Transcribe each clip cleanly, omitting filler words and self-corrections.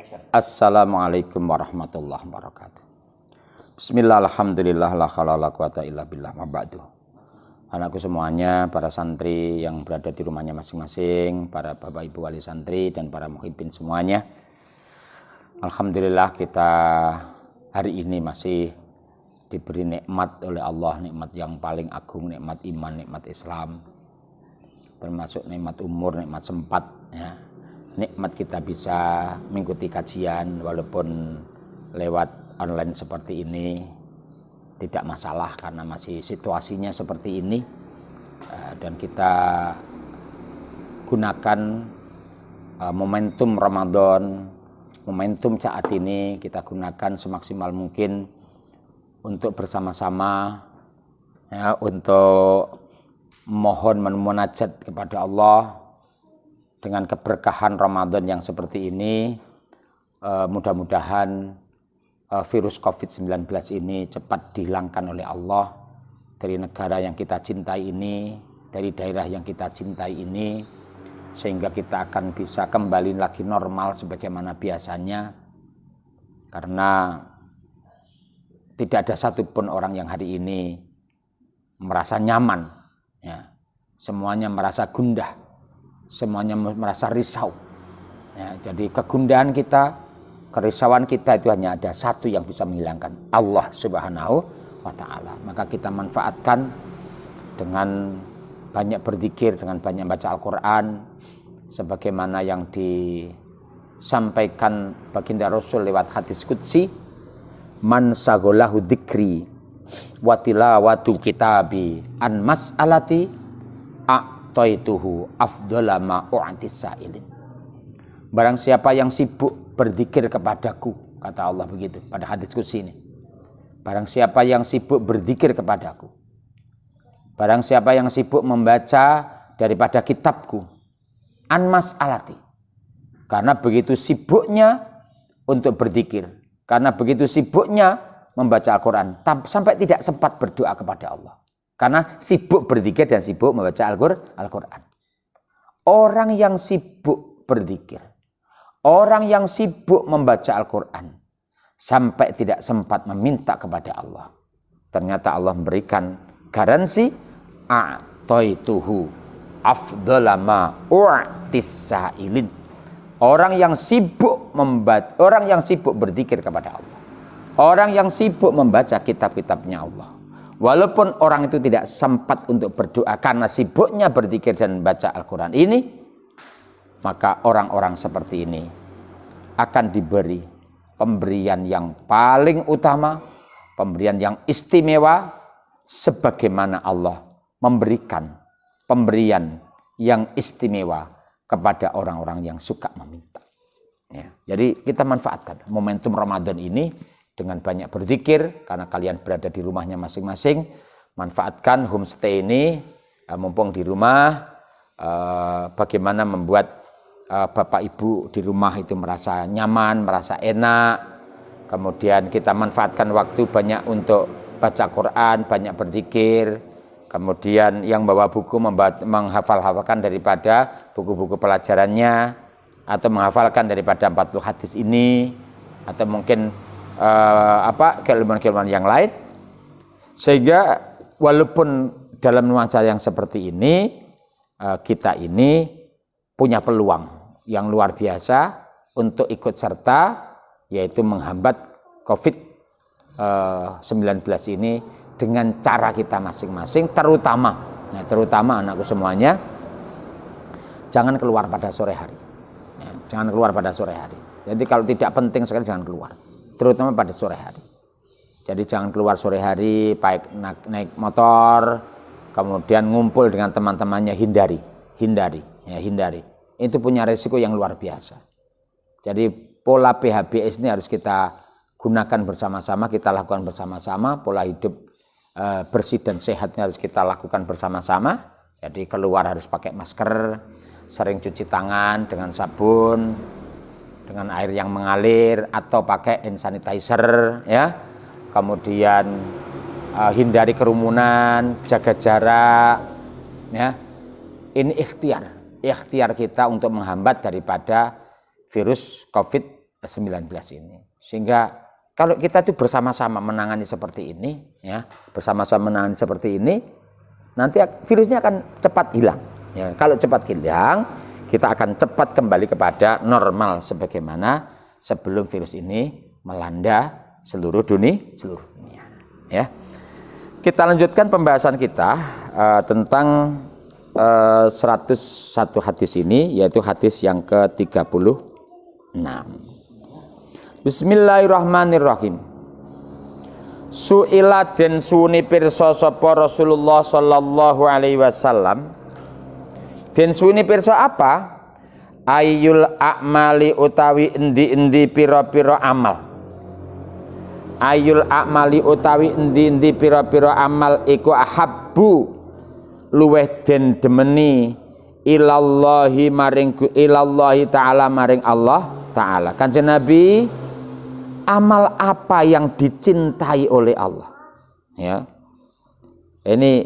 Assalamualaikum warahmatullahi wabarakatuh. Bismillah, alhamdulillah, la haula wala quwata illa billah, ma ba'du. Anakku semuanya, para santri yang berada di rumahnya masing-masing, para bapak ibu wali santri dan para muhibbin semuanya. Alhamdulillah kita hari ini masih diberi nikmat oleh Allah, nikmat yang paling agung, nikmat iman, nikmat Islam. Termasuk nikmat umur, nikmat sempat, ya. Nikmat kita bisa mengikuti kajian walaupun lewat online seperti ini, tidak masalah karena masih situasinya seperti ini, dan kita gunakan momentum Ramadan, momentum saat ini kita gunakan semaksimal mungkin untuk bersama-sama, ya, untuk mohon munajat kepada Allah. Dengan keberkahan Ramadan yang seperti ini, mudah-mudahan virus COVID-19 ini cepat dihilangkan oleh Allah dari negara yang kita cintai ini, dari daerah yang kita cintai ini, sehingga kita akan bisa kembali lagi normal sebagaimana biasanya. Karena tidak ada satupun orang yang hari ini merasa nyaman, ya. Semuanya merasa gundah, semuanya merasa risau, ya. Jadi kegundahan kita, kerisauan kita itu hanya ada satu yang bisa menghilangkan, Allah Subhanahu wa ta'ala. Maka kita manfaatkan dengan banyak berzikir, dengan banyak baca Al-Quran, sebagaimana yang disampaikan baginda Rasul lewat hadis qudsi, man sagolahu dzikri wa tilawatu kitabi an mas'alati a'taituhu afdhala ma u'tis sa'ilin. Barang siapa yang sibuk berzikir kepadaku, kata Allah begitu pada hadis qudsi ini. Barang siapa yang sibuk berzikir kepadaku, barang siapa yang sibuk membaca daripada kitabku, an mas'alati, karena begitu sibuknya untuk berzikir, karena begitu sibuknya membaca Al-Quran, sampai tidak sempat berdoa kepada Allah. Karena sibuk berzikir dan sibuk membaca Al-Quran. Orang yang sibuk berzikir, orang yang sibuk membaca Al-Quran, sampai tidak sempat meminta kepada Allah, ternyata Allah memberikan garansi, a'taituhu afdhala ma u'tis sa'ilin. Orang yang sibuk membaca, orang yang sibuk berzikir kepada Allah, orang yang sibuk membaca kitab-kitabnya Allah, walaupun orang itu tidak sempat untuk berdoa karena sibuknya berzikir dan baca Al-Quran ini, maka orang-orang seperti ini akan diberi pemberian yang paling utama, pemberian yang istimewa, sebagaimana Allah memberikan pemberian yang istimewa kepada orang-orang yang suka meminta. Ya, jadi kita manfaatkan momentum Ramadan ini dengan banyak berzikir, karena kalian berada di rumahnya masing-masing. Manfaatkan homestay ini, mumpung di rumah, bagaimana membuat bapak ibu di rumah itu merasa nyaman, merasa enak. Kemudian kita manfaatkan waktu banyak untuk baca Quran, banyak berzikir. Kemudian yang bawa buku menghafal-hafalkan daripada buku-buku pelajarannya, atau menghafalkan daripada 40 hadis ini, atau mungkin keilmuan-keilmuan yang lain, sehingga walaupun dalam nuansa yang seperti ini, kita ini punya peluang yang luar biasa untuk ikut serta, yaitu menghambat COVID-19 ini dengan cara kita masing-masing, terutama anakku semuanya, jangan keluar pada sore hari, ya, jangan keluar pada sore hari. Jadi kalau tidak penting sekali jangan keluar, terutama pada sore hari. Jadi jangan keluar sore hari, baik naik motor, kemudian ngumpul dengan teman-temannya, hindari. Itu punya resiko yang luar biasa. Jadi pola PHBS ini harus kita gunakan bersama-sama, kita lakukan bersama-sama. Pola hidup bersih dan sehatnya harus kita lakukan bersama-sama. Jadi keluar harus pakai masker, sering cuci tangan dengan sabun, dengan air yang mengalir, atau pakai hand sanitizer, ya. Kemudian hindari kerumunan, jaga jarak, ya. Ini ikhtiar kita untuk menghambat daripada virus COVID 19 ini. Sehingga kalau kita itu bersama-sama menangani seperti ini, ya, bersama-sama menangani seperti ini, nanti virusnya akan cepat hilang. Ya, kalau cepat hilang, kita akan cepat kembali kepada normal sebagaimana sebelum virus ini melanda seluruh dunia. Ya. Kita lanjutkan pembahasan kita tentang 101 hadis ini, yaitu hadis yang ke-36. Bismillahirrahmanirrahim. Su'ila den suni pirsa sapa Rasulullah sallallahu alaihi wasallam. Den suni pirsa apa? Ayyul a'mali utawi endi-endi pira-pira amal. Ayyul a'mali utawi endi-endi pira-pira amal iku ahabbu luweh den demeni ilallahi ta'ala maring Allah ta'ala. Kanjeng Nabi, amal apa yang dicintai oleh Allah? Ya. Ini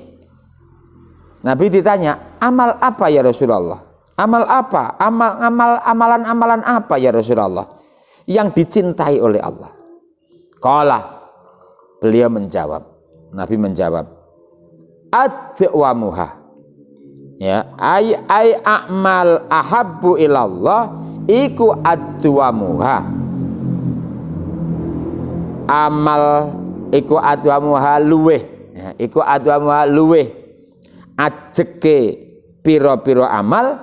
Nabi ditanya, amal apa ya Rasulullah? Amal apa? Amalan-amalan apa ya Rasulullah yang dicintai oleh Allah? Qala, beliau menjawab, Nabi menjawab, adwamuha. Ya, ay a'mal ahabbu ilallah iku adwamuha. Amal iku adwamuha luweh, ya, iku adwamuha luweh ajeke pira-pira amal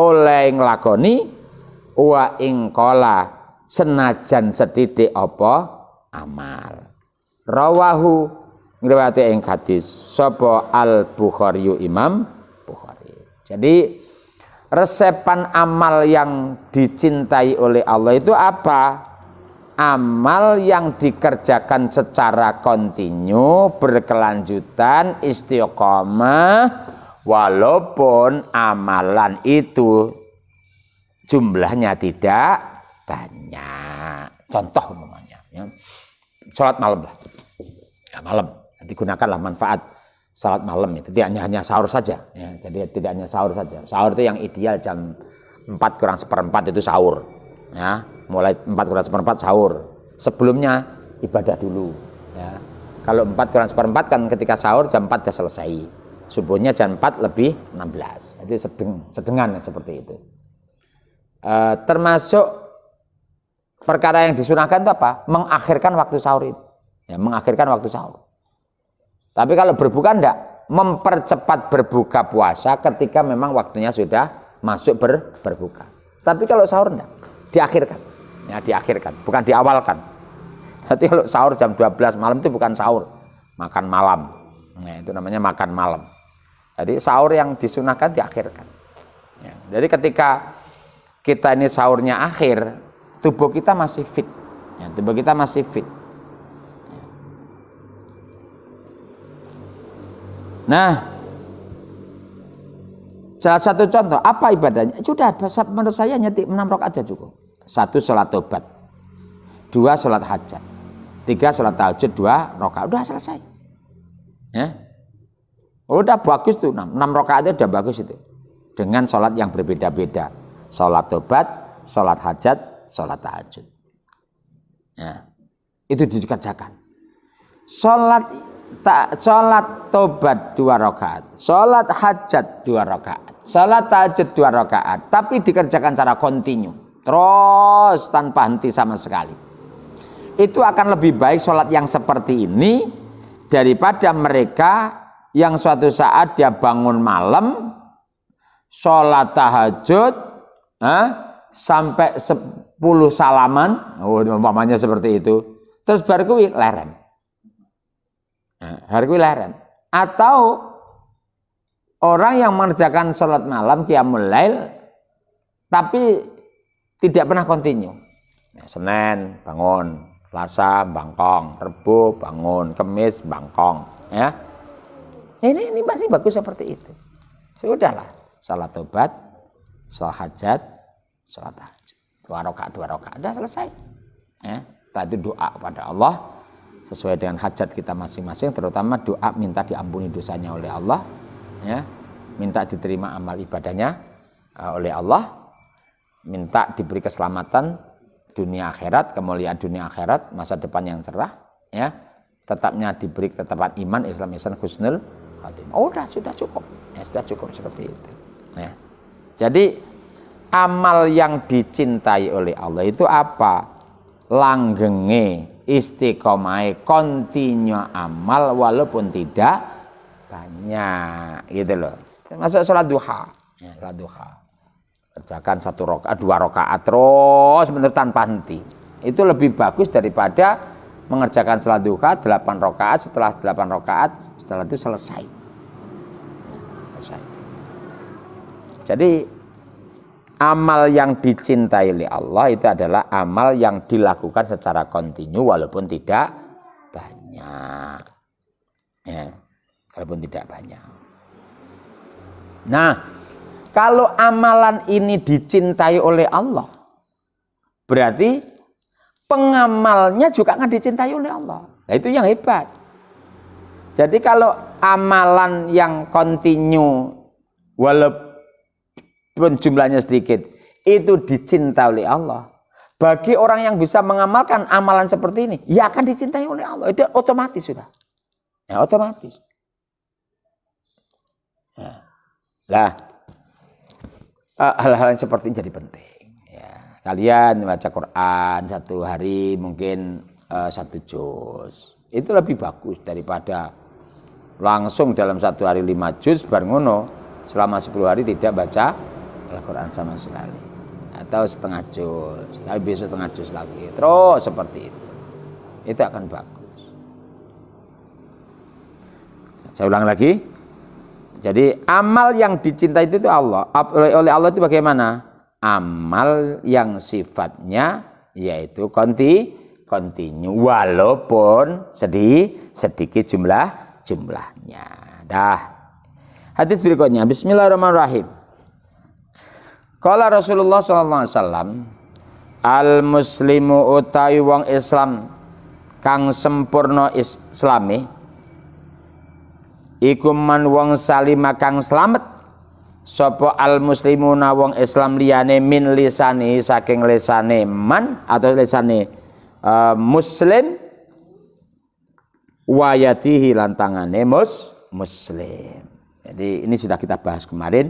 oleh nglakoni wa ing qala senajan setitik apa amal. Rawahu ngriwayati ing hadis sapa Al-Bukhari, Imam Bukhari. Jadi resepan amal yang dicintai oleh Allah itu apa? Amal yang dikerjakan secara kontinu, berkelanjutan, istiqomah, walaupun amalan itu jumlahnya tidak banyak. Contoh umpamanya, ya, sholat malam lah, ya, malam digunakanlah manfaat sholat malam itu tidak hanya sahur saja, ya. Jadi tidak hanya sahur saja. Sahur itu yang ideal jam 4:4 itu sahur, ya. Mulai 4:4 sahur. Sebelumnya ibadah dulu, ya. Kalau 4:4 kan ketika sahur jam 4 sudah selesai. Subuhnya jam 4:16. Itu sedengan seperti itu. Termasuk perkara yang disunahkan itu apa? Mengakhirkan waktu sahur itu. Ya, mengakhirkan waktu sahur. Tapi kalau berbuka enggak, mempercepat berbuka puasa ketika memang waktunya sudah masuk berbuka. Tapi kalau sahur enggak, diakhirkan. Ya, diakhirkan, bukan diawalkan. Jadi kalau sahur jam 12 malam itu bukan sahur, makan malam. Nah, itu namanya makan malam. Jadi sahur yang disunahkan diakhirkan. Ya, jadi ketika kita ini sahurnya akhir, tubuh kita masih fit. Ya, tubuh kita masih fit. Ya. Nah, salah satu contoh, apa ibadahnya? Sudah, menurut saya hanya 6 rakaat aja cukup. 1 sholat tobat, 2 sholat hajat, 3 sholat tahajud 2 rakaat, udah selesai. Ya, udah bagus tuh, 6 rakaat itu udah bagus itu. Dengan sholat yang berbeda-beda, sholat tobat, sholat hajat, sholat tahajud. Ya, itu dikerjakan. Sholat tobat 2 rakaat, sholat hajat 2 rakaat, sholat tahajud 2 rakaat, tapi dikerjakan secara kontinu. Terus tanpa henti sama sekali. Itu akan lebih baik sholat yang seperti ini daripada mereka yang suatu saat dia bangun malam, sholat tahajud, sampai 10 salaman, umpamanya seperti itu, terus baru kuwi leren. Hari kuwi leren. Atau orang yang mengerjakan sholat malam qiyamul lail, tapi tidak pernah kontinu. Senin bangun, Selasa bangkong, Rebo bangun, Kamis bangkong, ya. Ini masih bagus seperti itu. Sudahlah, salat tobat, salat hajat, salat tahajud. 2 rakaat, sudah selesai. Ya, tadi doa kepada Allah sesuai dengan hajat kita masing-masing, terutama doa minta diampuni dosanya oleh Allah, ya. Minta diterima amal ibadahnya oleh Allah. minta diberi keselamatan dunia akhirat, kemuliaan dunia akhirat, masa depan yang cerah, ya. Tetapnya diberi ketetapan iman, Islam, ihsan, husnul khatimah. Oh, sudah cukup. Ya, sudah cukup seperti itu. Ya. Jadi amal yang dicintai oleh Allah itu apa? Langgenge, istiqomah, kontinu amal walaupun tidak banyak, gitu loh. Masuk sholat duha, ya, sholat duha. Kerjakan 1 rakaat, 2 rakaat terus benar tanpa henti. Itu lebih bagus daripada mengerjakan sholat duha 8 rakaat, setelah 8 rakaat setelah itu selesai. Selesai. Jadi amal yang dicintai oleh Allah itu adalah amal yang dilakukan secara kontinu walaupun tidak banyak. Ya, walaupun tidak banyak. Nah, kalau amalan ini dicintai oleh Allah, berarti pengamalnya juga akan dicintai oleh Allah. Nah, itu yang hebat. Jadi kalau amalan yang kontinu walaupun jumlahnya sedikit itu dicintai oleh Allah, bagi orang yang bisa mengamalkan amalan seperti ini, ya akan dicintai oleh Allah. Itu otomatis sudah. Ya, otomatis. Nah, hal-hal yang seperti ini jadi penting. Ya, kalian baca Quran 1 hari mungkin 1 juz. Itu lebih bagus daripada langsung dalam 1 hari 5 juz bar ngono selama 10 hari tidak baca Al-Quran sama sekali. Atau setengah juz, tapi besok setengah juz lagi. Terus seperti itu. Itu akan bagus. Saya ulang lagi. Jadi amal yang dicintai itu Allah, oleh Allah itu bagaimana? Amal yang sifatnya yaitu kontinu walaupun sedikit jumlahnya. Dah. Hadis berikutnya, Bismillahirrahmanirrahim. Qala Rasulullah sallallahu alaihi wasallam, al muslimu utawi wong Islam kang sempurna islame iku man wong salima kang slamet sapa al muslimuna wong Islam liyane min lisani saking lisane man atau lisane muslim wayatihi lan tangane muslim. Jadi ini sudah kita bahas kemarin,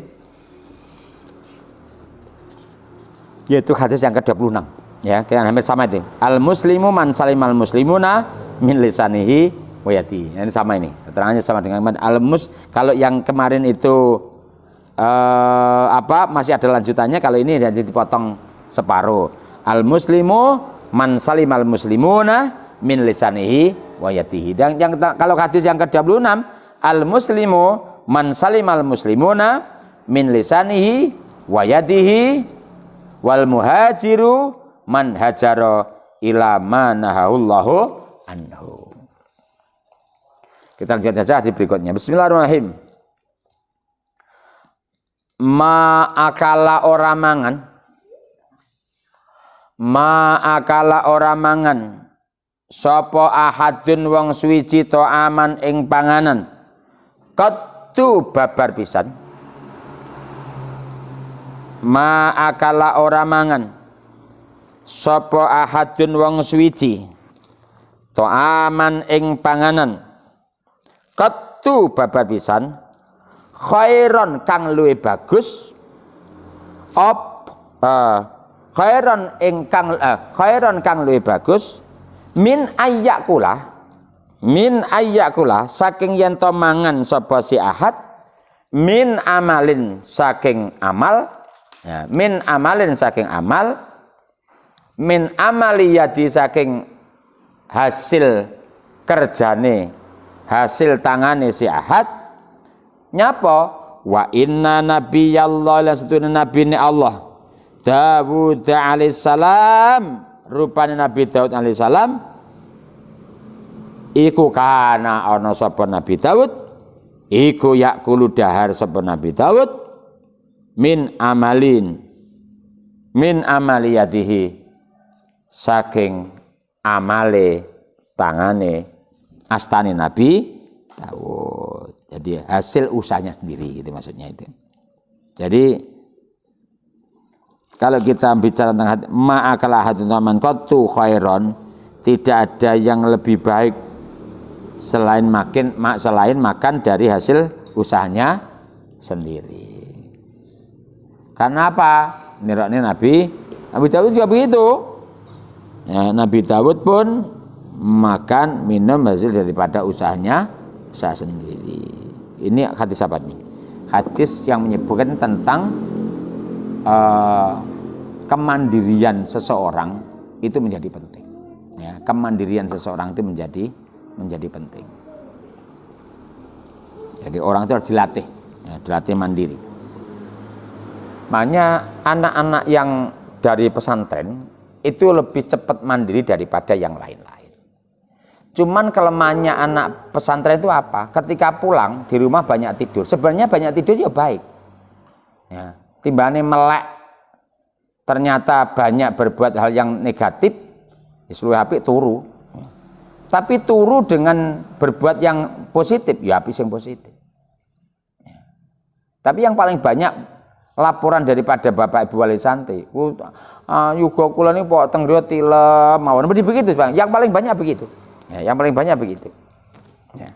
yaitu hadis yang ke-26 ya, kan hampir sama itu. Al muslimu man salimal muslimuna min lisanihi wayati. Ini sama ini. Keterangannya sama dengan al-mus. Kalau yang kemarin itu masih ada lanjutannya, kalau ini jadi dipotong separuh. Al-muslimu man salimal muslimuna min lisanihi wayatihi. Dan kalau hadis yang ke-26, al-muslimu man salimal muslimuna min lisanihi wayatihi wal muhajiru man hajara ila ma nahahullahu anhu. Kita lihat saja di berikutnya. Bismillahirrahmanirrahim. Ma'akala ora mangan sapa ahadun wong suwiji ta'aman ing panganan qattu babar pisan. Ma'akala ora mangan sapa ahadun wong suwiji ta'aman ing panganan qattu babar pisan khairon kang luwih bagus khairon kang luwih bagus min ayyakula saking yen to mangan sapa si ahad min amalin saking amal ya, min amalin saking amal min amaliyati saking hasil kerjane hasil tangane si ahad nyapa wa inna nabiyallah la satuna nabine Allah Dawud alaihissalam rupane Nabi Daud alaihissalam iku kana ana sapa Nabi Daud iku yakulu dahar sapa Nabi Daud min amaliyatihi saking amale tangane astane Nabi Daud. Jadi hasil usahanya sendiri gitu maksudnya itu. Jadi kalau kita bicara tentang ma'akala ahadun ta'aman qattu khairon, tidak ada yang lebih baik selain makan dari hasil usahanya sendiri. Karena apa? Ini Nabi Dawud juga begitu. Ya, Nabi Dawud pun makan minum hasil daripada usaha sendiri. Ini hadis apa nih? Hadis yang menyebutkan tentang kemandirian seseorang itu menjadi penting. Ya, kemandirian seseorang itu menjadi penting. Jadi orang itu harus dilatih, ya, dilatih mandiri. Makanya anak-anak yang dari pesantren itu lebih cepat mandiri daripada yang lain-lain. Cuman kelemahannya anak pesantren itu apa? Ketika pulang di rumah banyak tidur. Sebenarnya banyak tidur ya baik. Ya, timbangane melek ternyata banyak berbuat hal yang negatif, isluwe apik turu. Tapi turu dengan berbuat yang positif, ya apik sing positif. Ya. Tapi yang paling banyak laporan daripada Bapak Ibu Wali Santri, yuga kula niki kok teng griya tilem mawon. Begitu, Bang. Yang paling banyak begitu. Ya, yang paling banyak begitu. Ya.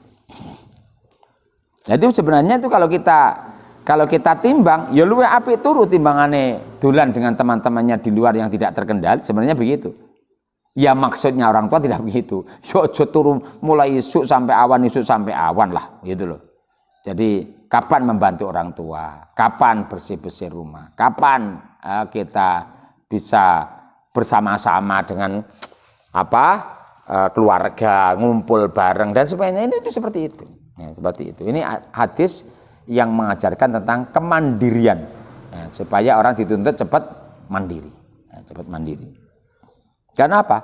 Jadi sebenarnya itu kalau kita timbang, ya luwih apik turu timbangane dolan dengan teman-temannya di luar yang tidak terkendali, sebenarnya begitu. Ya maksudnya orang tua tidak begitu. Yo aja turu mulai isuk sampai awan lah, gitu loh. Jadi kapan membantu orang tua, kapan bersih-bersih rumah, kapan kita bisa bersama-sama dengan keluarga, ngumpul bareng dan sebagainya. Ini itu seperti itu. Ya, seperti itu. Ini hadis yang mengajarkan tentang kemandirian, ya, supaya orang dituntut cepat mandiri, ya, cepat mandiri. Karena apa?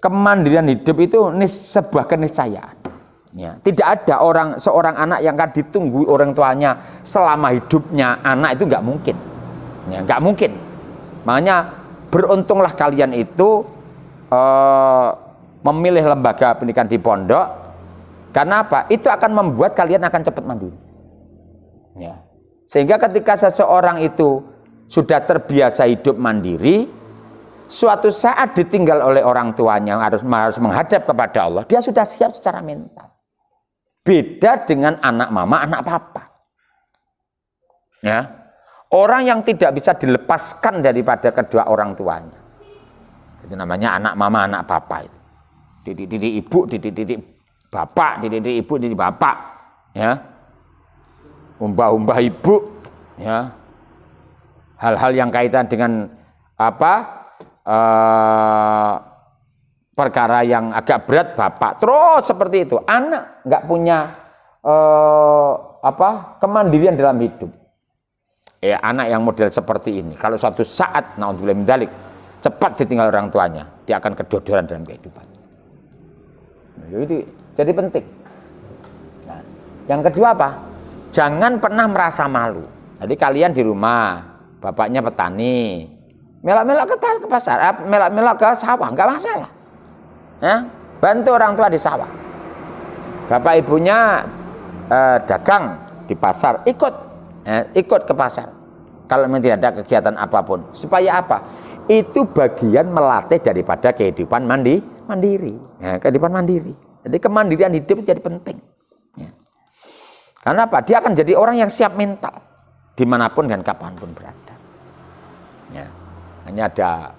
Kemandirian hidup itu sebuah keniscayaan. Ya, tidak ada seorang anak yang akan ditunggu orang tuanya selama hidupnya. Anak itu nggak mungkin, ya, nggak mungkin. Makanya beruntunglah kalian itu memilih lembaga pendidikan di pondok. Karena apa? Itu akan membuat kalian akan cepat mandiri. Ya. Sehingga ketika seseorang itu sudah terbiasa hidup mandiri, suatu saat ditinggal oleh orang tuanya harus menghadap kepada Allah, dia sudah siap secara mental. Beda dengan anak mama, anak papa. Ya. Orang yang tidak bisa dilepaskan daripada kedua orang tuanya. Itu namanya anak mama, anak papa itu. Didik ibu, didik bapak, didik ibu, didik bapak, ya. Umbah ibu, ya. Hal-hal yang kaitan dengan perkara yang agak berat bapak. Terus seperti itu. Anak nggak punya kemandirian dalam hidup. Ya, anak yang model seperti ini, kalau suatu saat naudzubillah min dzalik cepat ditinggal orang tuanya, dia akan kedodoran dalam kehidupan. Jadi penting. Nah, yang kedua apa? Jangan pernah merasa malu. Jadi kalian di rumah, bapaknya petani, melak-melak ke pasar, melak-melak ke sawah, nggak masalah. Ya, bantu orang tua di sawah. Bapak ibunya dagang di pasar, ikut ke pasar. Kalau memang tidak ada kegiatan apapun, supaya apa? Itu bagian melatih daripada kehidupan mandiri. Ya, kehidupan mandiri. Jadi kemandirian hidup jadi penting. Ya. Karena apa? Dia akan jadi orang yang siap mental dimanapun dan kapanpun berada. Ya. Hanya ada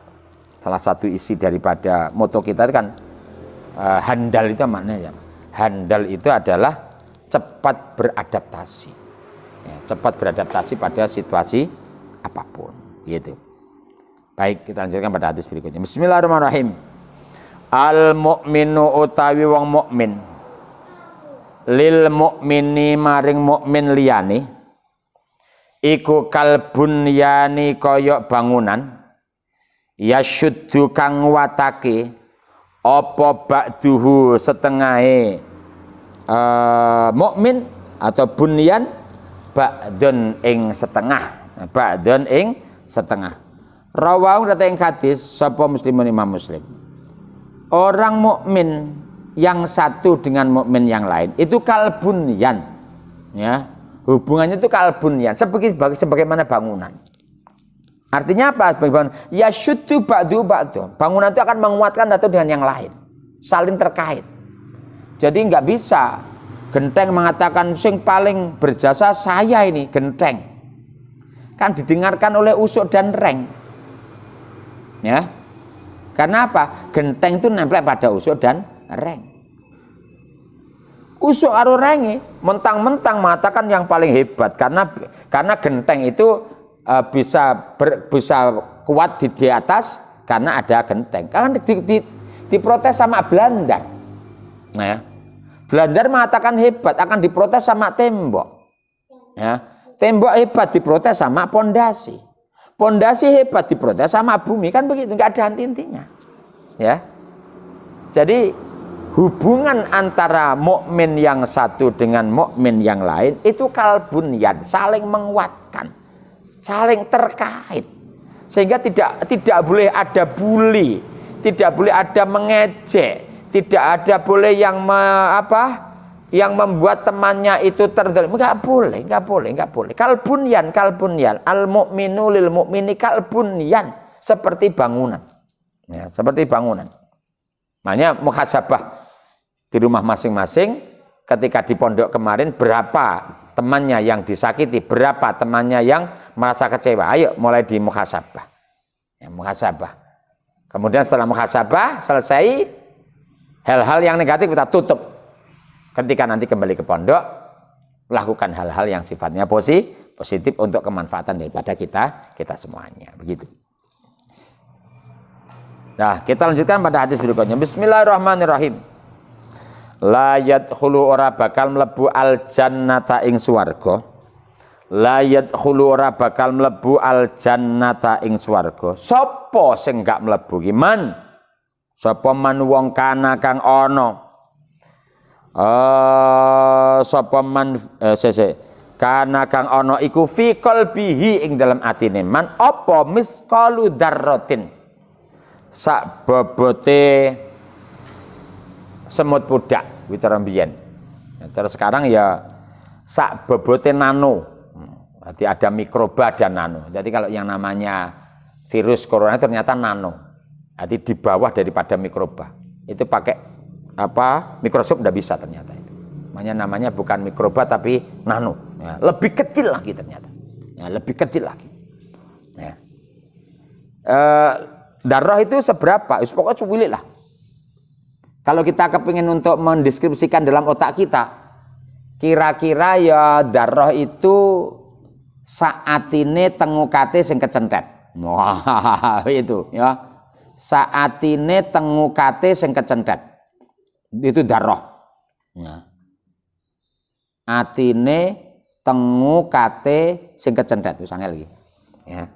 salah satu isi daripada moto kita itu kan handal itu maknanya. Handal itu adalah cepat beradaptasi. Ya, cepat beradaptasi pada situasi apapun. Gitu. Baik, kita lanjutkan pada hadis berikutnya. Bismillahirrahmanirrahim. Al mukminu utawi wong mukmin lil mukmini maring mukmin liyane iku kalbun yani koyok bangunan yasyuddu kang watake apa ba'duhu setengahe mukmin atau bunyan ba'dun ing setengah rawahu dateng hadis sapa muslimun imam muslim. Orang mukmin yang satu dengan mukmin yang lain itu kalbunyan, ya, hubungannya itu kalbunyan sebagaimana bangunan. Artinya apa? Ya syuddu ba'du ba'du. Bangunan itu akan menguatkan satu dengan yang lain. Saling terkait. Jadi nggak bisa genteng mengatakan sing paling berjasa saya ini genteng. Kan didengarkan oleh usuk dan reng. Ya. Karena apa? Genteng itu nempel pada usuk dan reng. Usuk karo renge mentang-mentang mengatakan yang paling hebat karena genteng itu bisa kuat di atas karena ada genteng. Kan diprotes sama Belanda. Nah, ya. Belanda mengatakan hebat akan diprotes sama tembok. Ya. Tembok hebat diprotes sama pondasi. Pondasi hebat diprotes sama bumi, kan begitu, nggak ada henti-hentinya. Ya. Jadi hubungan antara mukmin yang satu dengan mukmin yang lain itu kalbunyan, saling menguatkan, saling terkait, sehingga tidak boleh ada bully, tidak boleh ada mengejek, tidak ada boleh yang membuat temannya itu terzalim. Nggak boleh. Kalbunyan, al mukminu lil mukmini kalbunyan, seperti bangunan, ya, seperti bangunan. Makanya muhasabah di rumah masing-masing. Ketika di pondok kemarin, berapa temannya yang disakiti, berapa temannya yang merasa kecewa, ayo mulai di muhasabah. Ya, muhasabah. Kemudian setelah muhasabah selesai, hal-hal yang negatif kita tutup. Ketika nanti kembali ke pondok, lakukan hal-hal yang sifatnya positif untuk kemanfaatan daripada kita semuanya. Begitu. Nah, kita lanjutkan pada hadis berikutnya. Bismillahirrahmanirrahim. La yadkhulu ora bakal mlebu al jannata ing swarga. La yadkhulu ora bakal mlebu al jannata ing swarga. Sapa sing gak mlebu ki man? Sapa man wong kana kang ana. Sapa man kana kang ana iku fi qalbihi ing dalam atine man apa misqalu dzarratin. Sak bobote semut pudak bicara mbiyen. Terus sekarang ya sak bobote nano. Berarti ada mikroba dan nano. Jadi kalau yang namanya virus corona ternyata nano. Jadi di bawah daripada mikroba. Itu pakai mikroskop udah bisa ternyata itu. Namanya bukan mikroba tapi nano. Ya, lebih kecil lagi ternyata. Ya, lebih kecil lagi. Ya. Darah itu seberapa? Pokoknya cuwilik lah. Kalau kita kepingin untuk mendeskripsikan dalam otak kita, kira-kira ya darah itu saatine tengukate sing kecentet. Wah, itu ya. Saatine tengukate sing kecentet. Itu darah. Ya. Atine tengukate sing kecentet, wis angel iki. Ya.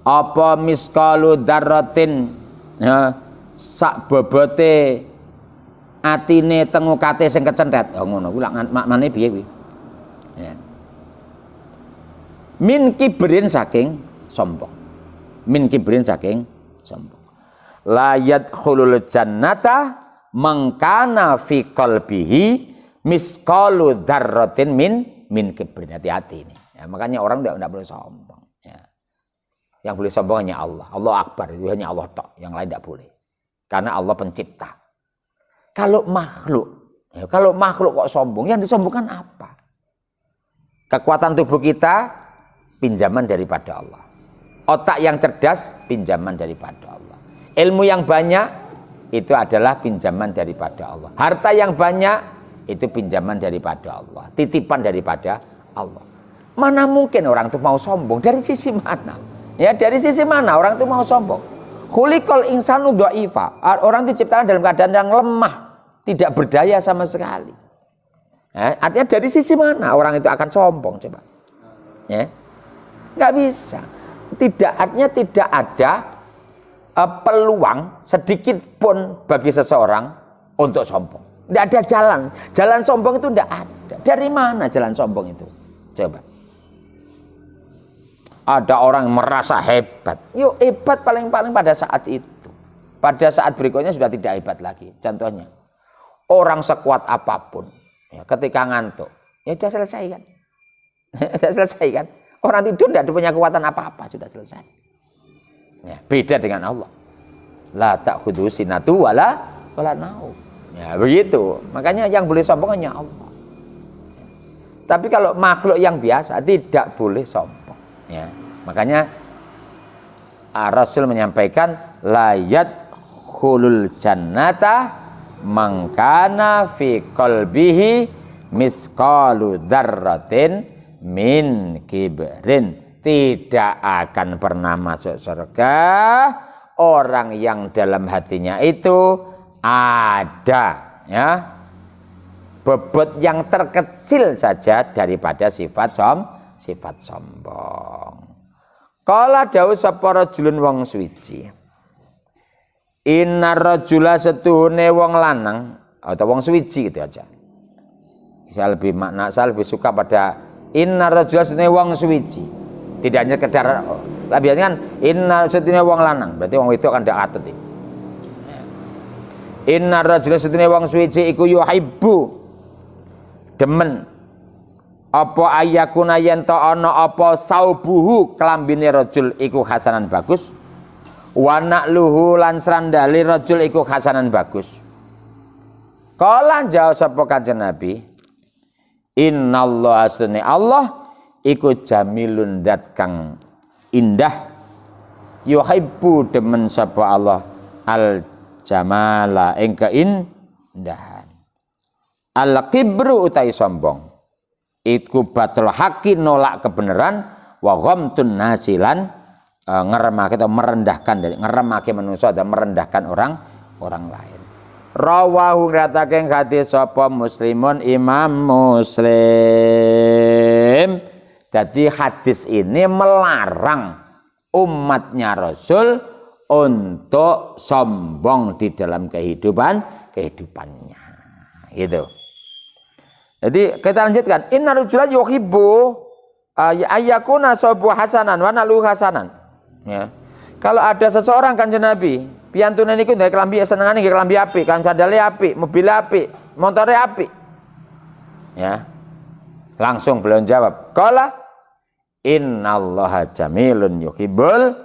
Apa miskalu dzarratin, ya, sak bobote atine tengukate sing kecentet. Oh ngono kuwi lak maknane piye kuwi? Ya. Min kibrin saking sombong. Min kibrin saking sombong. La yadkhulul jannata mangkana fi qalbihi misqalu dzarratin min kibrin. Hati-hati ini. Ya, makanya orang tidak boleh sombong. Yang boleh sombong hanya Allah. Allah Akbar, itu hanya Allah tok. Yang lain tidak boleh. Karena Allah pencipta. Kalau makhluk kok sombong, yang disombongkan apa? Kekuatan tubuh kita pinjaman daripada Allah. Otak yang cerdas pinjaman daripada Allah. Ilmu yang banyak itu adalah pinjaman daripada Allah. Harta yang banyak itu pinjaman daripada Allah. Titipan daripada Allah. Mana mungkin orang itu mau sombong? Dari sisi mana? Ya, dari sisi mana orang itu mau sombong? Khuliqal insanu dha'ifa. Orang itu diciptakan dalam keadaan yang lemah, tidak berdaya sama sekali. Ya, artinya dari sisi mana orang itu akan sombong, coba? Ya. Nggak bisa. Artinya tidak ada peluang sedikit pun bagi seseorang untuk sombong. Tidak ada jalan. Jalan sombong itu tidak ada. Dari mana jalan sombong itu? Coba. Ada orang yang merasa hebat. Yuk, hebat paling-paling pada saat itu. Pada saat berikutnya sudah tidak hebat lagi. Contohnya, orang sekuat apapun, ya, ketika ngantuk, ya sudah selesai kan? Sudah selesai kan? Orang tidur tidak punya kekuatan apa-apa, sudah selesai. Ya, beda dengan Allah. La ta'khudhu sinatu wala naum. Ya, begitu. Makanya yang boleh sombong hanya Allah. Tapi kalau makhluk yang biasa tidak boleh sombong. Ya, makanya Rasul menyampaikan layat khulul jannata mangkana fi qalbihi misqalu dzarratin min kibrin. Tidak akan pernah masuk surga orang yang dalam hatinya itu ada ya bobot yang terkecil saja daripada sifat sombong. Kala dawuh sapa rajulun wong suwiji. Innar rajula setuhune wong lanang atau wong suwiji gitu aja. Saya lebih suka pada innar rajula setuhune wong suwiji. Tidak hanya sekedar biasanya kan innar setuhune wong lanang, berarti wong itu kan ndak atut. Innar rajula setuhune wong suwiji iku yuhibbu demen apa ayakuna yen ta ana apa saubuhu kelambine rajul iku hasanan bagus wa na'luhu lan srandale rajul iku hasanan bagus. Kala jawab sapa Kanjeng Nabi, innallaha asline Allah iku jamilun dat kang indah yuhibbu demen sapa Allah al jamala ing keindahan. Al kibru utai sombong iku batul haqi nolak kebenaran wa ghamtun nasilan ngeremake atau merendahkan ngeremake manusia dan merendahkan orang lain. Rawahu ngatake hadis sapa Muslimun Imam Muslim. Jadi hadis ini melarang umatnya Rasul untuk sombong di dalam kehidupannya. Gitu. Jadi kita lanjutkan. Inna rajula yuhibbu ayyakuna sabu hasanan wa nalu hasanan. Ya. Kalau ada seseorang Kanjeng Nabi, piyantune niku ndek kelambi senengane nggih kelambi apik, kan sandale apik, mobil apik, motore apik. Ya. Langsung beliau jawab, "Qala innallaha jamilun yuhibbul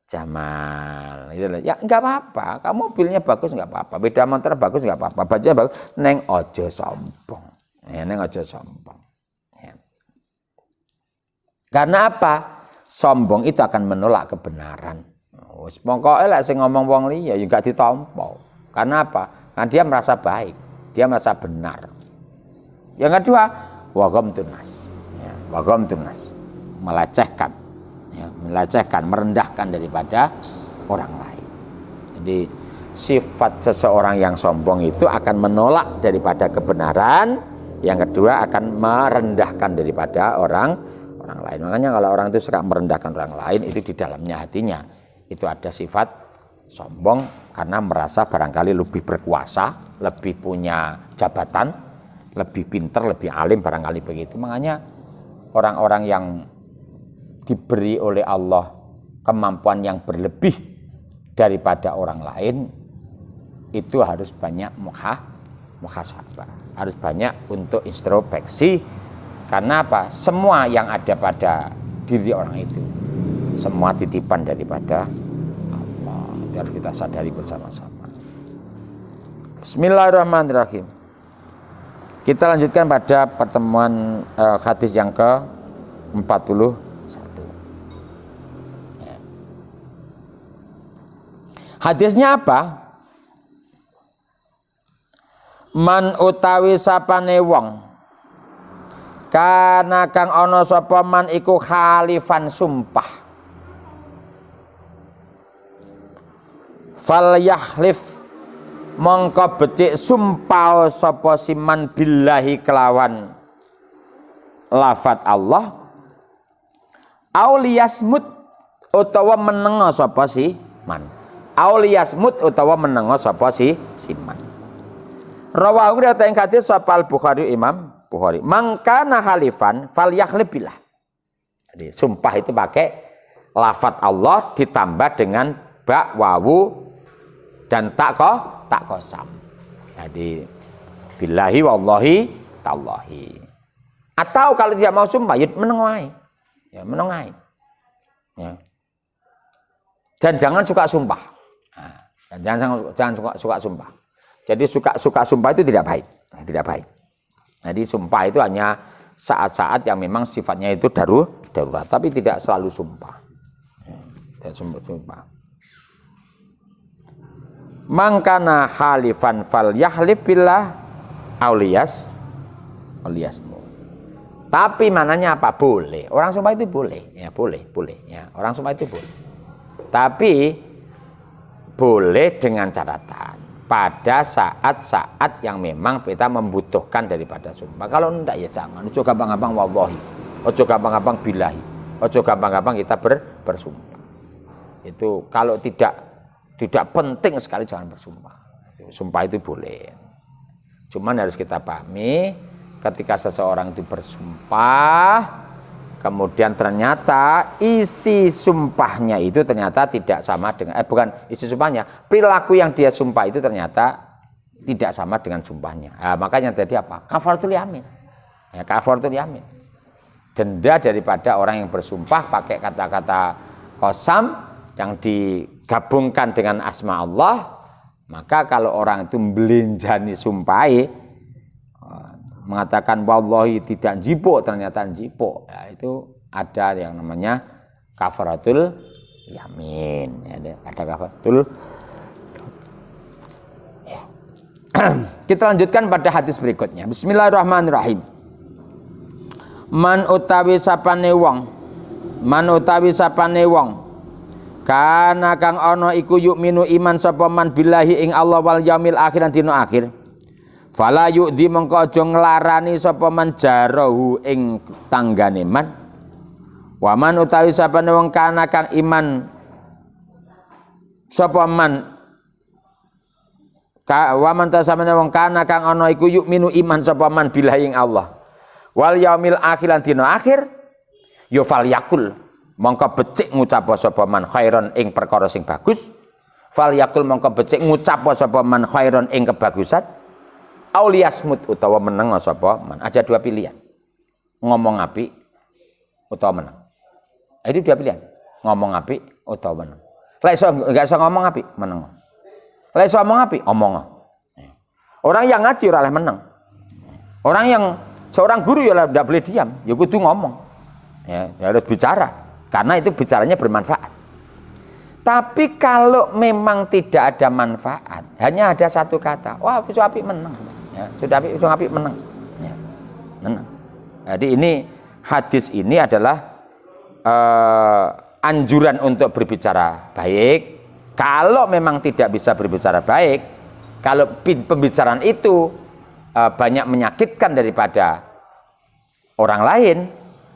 jamal." Gitu loh. Ya enggak apa-apa, kamu mobilnya bagus enggak apa-apa, beda motor bagus enggak apa-apa, bajunya bagus, neng ojo sombong. Ya, neng ojo sombong. Ya. Karena apa? Sombong itu akan menolak kebenaran. Wis pokoke lek sing ngomong wong liya ya gak ditampa. Karena apa? Kan dia merasa baik, dia merasa benar. Yang kedua, waghamtun nas. Ya, waghamtun nas. Melecehkan. Ya, melecehkan, merendahkan daripada orang lain. Jadi sifat seseorang yang sombong itu akan menolak daripada kebenaran. Yang kedua akan merendahkan daripada orang lain. Makanya kalau orang itu suka merendahkan orang lain, itu di dalamnya hatinya itu ada sifat sombong karena merasa barangkali lebih berkuasa, lebih punya jabatan, lebih pintar, lebih alim barangkali begitu. Makanya orang-orang yang diberi oleh Allah kemampuan yang berlebih daripada orang lain itu harus banyak muhasabah, harus banyak untuk introspeksi. Karena apa? Semua yang ada pada diri orang itu semua titipan daripada Allah. Itu harus kita sadari bersama-sama. Bismillahirrahmanirrahim. Kita lanjutkan pada pertemuan hadis yang ke-41. Ya. Hadisnya apa? Man utawi sapane wong kana kang ana sapa man iku khalifan sumpah fal yahlif mongko becik sumpah sapa siman billahi kelawan lafat Allah auliyasmut utawa menengo sapa si man auliyasmut utawa menengo sapa si man. Rawahu riwayat ing hadis sapa Al-Bukhari Imam Bukhari. Mangkana halifan fal yakhlib billah. Jadi sumpah itu pakai lafaz Allah ditambah dengan ba wawu dan tak kosam. Jadi billahi wallahi tallahi. Atau kalau tidak mau sumpah ya meneng wae. Ya, menengahi. Ya. Dan jangan suka sumpah. Nah, dan jangan suka sumpah. Jadi suka sumpah itu tidak baik, tidak baik. Jadi sumpah itu hanya saat-saat yang memang sifatnya itu darurat, tapi tidak selalu sumpah. Tidak sumpah. Mangkana halifan fal yahlif billah auliyas. Tapi mananya apa? Boleh. Orang sumpah itu boleh, ya boleh ya. Orang sumpah itu boleh. Tapi boleh dengan catatan pada saat-saat yang memang kita membutuhkan daripada sumpah. Kalau enggak ya jangan. Ojo gampang-gampang wallahi. Ojo gampang-gampang billahi. Ojo gampang-gampang kita bersumpah. Itu kalau tidak penting sekali jangan bersumpah. Sumpah itu boleh. Cuman harus kita pahami ketika seseorang itu bersumpah, kemudian ternyata isi sumpahnya itu ternyata tidak sama dengan bukan isi sumpahnya, perilaku yang dia sumpah itu ternyata tidak sama dengan sumpahnya. Nah, makanya tadi apa? Kafaratul yamin. Ya, kafaratul yamin. Denda daripada orang yang bersumpah pakai kata-kata qasam yang digabungkan dengan asma Allah, maka kalau orang itu belinjani sumpahi, mengatakan wallahi tidak jipuk, ternyata jipuk, ya, itu ada yang namanya kafaratul yamin. Ya, ada kafaratul. Kita lanjutkan pada hadis berikutnya. Bismillahirrahmanirrahim. Man utawi sapane wong kana kang ana iku yukminu iman sapa man billahi ing Allah wal yaumil akhir lan dina akhir. Fala yu'dhi mengko aja nglarani sapa man jarahu ing tanggane man. Wa man utawi sapane wong kana kang iman sapa man wa man tasamane wong kana kang ana iku yu'minu iman sapa man billahi ing Allah wal yaumil akhir lan dina akhir ya fal yakul mongko becik ngucap sapa man khairon ing perkara sing bagus. Fal yakul mongko becik ngucap sapa man khairon ing kebagusan. Auliyasmut utawa meneng sapa man. Ada dua pilihan. Ngomong apik utawa meneng. Itu dua pilihan. Ngomong apik utawa meneng. Lek iso enggak iso ngomong apik, meneng. Lek iso ngomong apik, omong. Orang yang ngaji ora oleh meneng. Orang yang seorang guru ya tidak boleh diam, ya kudu ngomong. Ya, harus bicara karena itu bicaranya bermanfaat. Tapi kalau memang tidak ada manfaat, hanya ada satu kata, wah iso apik meneng. Ya, sudah apik menang. Ya, menang. Jadi ini hadis ini adalah anjuran untuk berbicara baik. Kalau memang tidak bisa berbicara baik, kalau pembicaraan itu banyak menyakitkan daripada orang lain,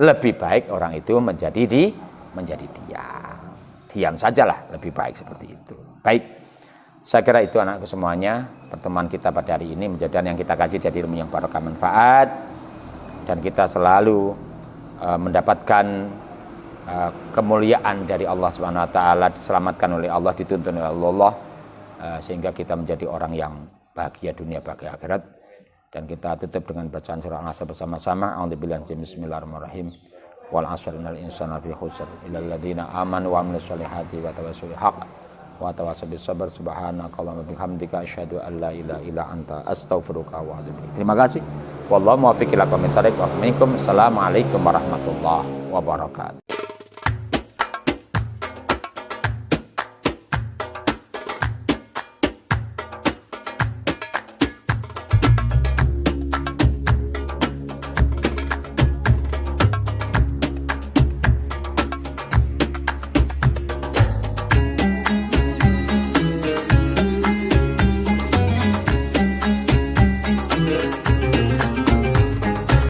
lebih baik orang itu menjadi diam. Diam sajalah, lebih baik seperti itu. Baik. Saya kira itu anakku semuanya, pertemuan kita pada hari ini menjadi yang kita kaji jadi ilmu yang barokah manfaat, dan kita selalu mendapatkan kemuliaan dari Allah Subhanahu wa taala, diselamatkan oleh Allah, dituntun oleh Allah, sehingga kita menjadi orang yang bahagia dunia bahagia akhirat. Dan kita tutup dengan bacaan surah An-Nasr bersama-sama. A'udzubillahi bismillahirrahmanirrahim. Wal 'asri innal insana lafi khusr illal ladzina amanu wa 'amilus solihati wa tawassaw bil haqq wa tawassaw bis sabr. Subhanakallahumma bihamdika asyhadu an la ilaha illa anta astaghfiruka wa atubu ilaik. Terima kasih. Wallahu muwaffiq ila aqwamit thoriq. Assalamualaikum warahmatullahi wabarakatuh.